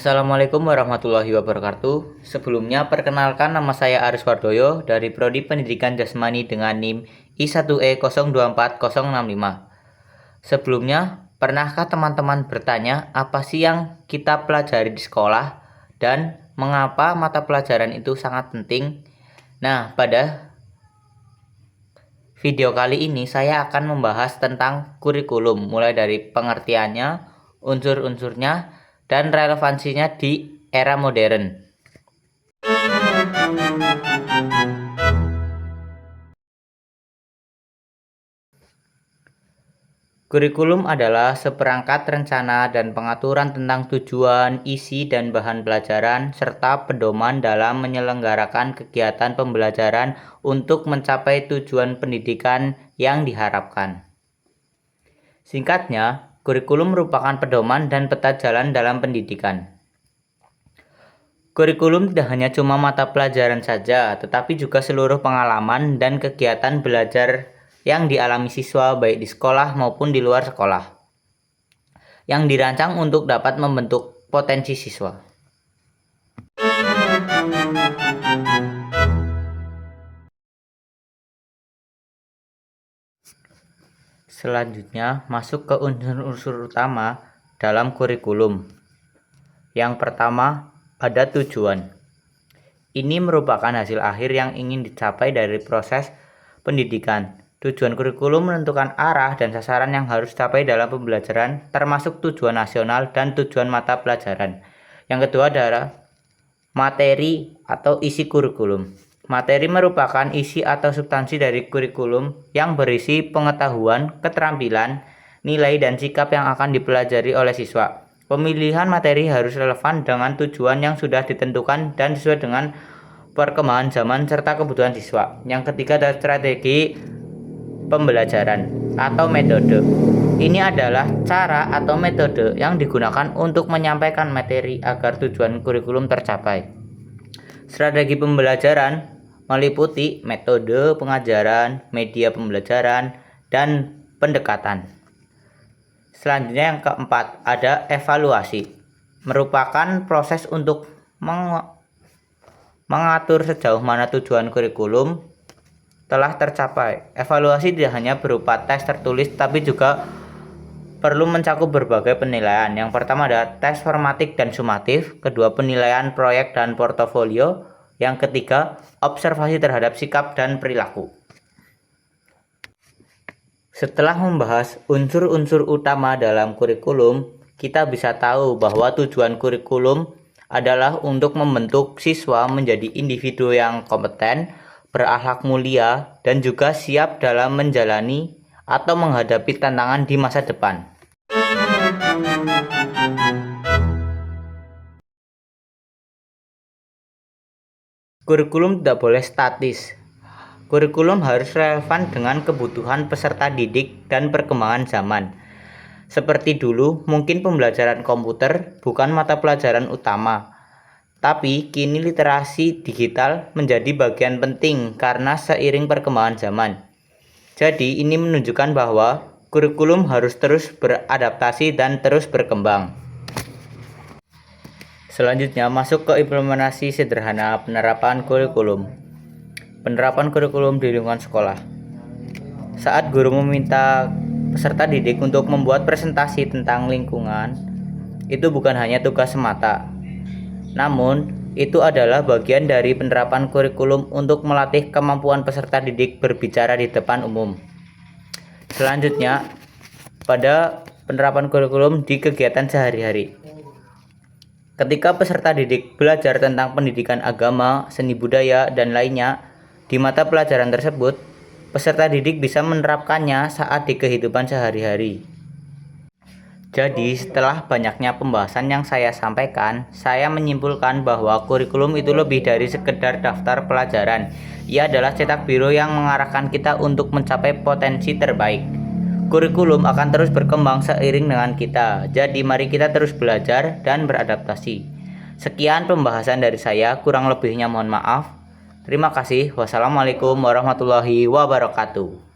Assalamualaikum warahmatullahi wabarakatuh. Sebelumnya perkenalkan, nama saya Aris Wardoyo dari Prodi Pendidikan Jasmani dengan NIM I1E024065. Sebelumnya, pernahkah teman-teman bertanya apa sih yang kita pelajari di sekolah dan mengapa mata pelajaran itu sangat penting? Nah, pada video kali ini saya akan membahas tentang kurikulum, mulai dari pengertiannya, unsur-unsurnya, dan relevansinya di era modern. Kurikulum adalah seperangkat rencana dan pengaturan tentang tujuan, isi, dan bahan pelajaran, serta pedoman dalam menyelenggarakan kegiatan pembelajaran untuk mencapai tujuan pendidikan yang diharapkan. Singkatnya, kurikulum merupakan pedoman dan peta jalan dalam pendidikan. Kurikulum tidak hanya cuma mata pelajaran saja, tetapi juga seluruh pengalaman dan kegiatan belajar yang dialami siswa baik di sekolah maupun di luar sekolah, yang dirancang untuk dapat membentuk potensi siswa. Selanjutnya, masuk ke unsur-unsur utama dalam kurikulum. Yang pertama, ada tujuan. Ini merupakan hasil akhir yang ingin dicapai dari proses pendidikan. Tujuan kurikulum menentukan arah dan sasaran yang harus dicapai dalam pembelajaran, termasuk tujuan nasional dan tujuan mata pelajaran. Yang kedua adalah materi atau isi kurikulum. Materi merupakan isi atau substansi dari kurikulum yang berisi pengetahuan, keterampilan, nilai, dan sikap yang akan dipelajari oleh siswa. Pemilihan materi harus relevan dengan tujuan yang sudah ditentukan dan sesuai dengan perkembangan zaman serta kebutuhan siswa. Yang ketiga adalah strategi pembelajaran atau metode. Ini adalah cara atau metode yang digunakan untuk menyampaikan materi agar tujuan kurikulum tercapai. Strategi pembelajaran meliputi metode pengajaran, media pembelajaran, dan pendekatan. Selanjutnya yang keempat, ada evaluasi. Merupakan proses untuk mengatur sejauh mana tujuan kurikulum telah tercapai. Evaluasi tidak hanya berupa tes tertulis, tapi juga perlu mencakup berbagai penilaian. Yang pertama adalah tes formatif dan sumatif, kedua penilaian proyek dan portofolio, yang ketiga observasi terhadap sikap dan perilaku. Setelah membahas unsur-unsur utama dalam kurikulum, kita bisa tahu bahwa tujuan kurikulum adalah untuk membentuk siswa menjadi individu yang kompeten, berakhlak mulia, dan juga siap dalam menjalani atau menghadapi tantangan di masa depan. Kurikulum tidak boleh statis. Kurikulum harus relevan dengan kebutuhan peserta didik dan perkembangan zaman. Seperti dulu, mungkin pembelajaran komputer bukan mata pelajaran utama. Tapi kini literasi digital menjadi bagian penting karena seiring perkembangan zaman. Jadi ini menunjukkan bahwa kurikulum harus terus beradaptasi dan terus berkembang. Selanjutnya masuk ke implementasi sederhana penerapan kurikulum. Penerapan kurikulum di lingkungan sekolah. Saat guru meminta peserta didik untuk membuat presentasi tentang lingkungan, itu bukan hanya tugas semata. Namun, itu adalah bagian dari penerapan kurikulum untuk melatih kemampuan peserta didik berbicara di depan umum. Selanjutnya, pada penerapan kurikulum di kegiatan sehari-hari. Ketika peserta didik belajar tentang pendidikan agama, seni budaya, dan lainnya, di mata pelajaran tersebut, peserta didik bisa menerapkannya saat di kehidupan sehari-hari. Jadi, setelah banyaknya pembahasan yang saya sampaikan, saya menyimpulkan bahwa kurikulum itu lebih dari sekedar daftar pelajaran. Ia adalah cetak biru yang mengarahkan kita untuk mencapai potensi terbaik. Kurikulum akan terus berkembang seiring dengan kita. Jadi, mari kita terus belajar dan beradaptasi. Sekian pembahasan dari saya, kurang lebihnya mohon maaf. Terima kasih. Wassalamualaikum warahmatullahi wabarakatuh.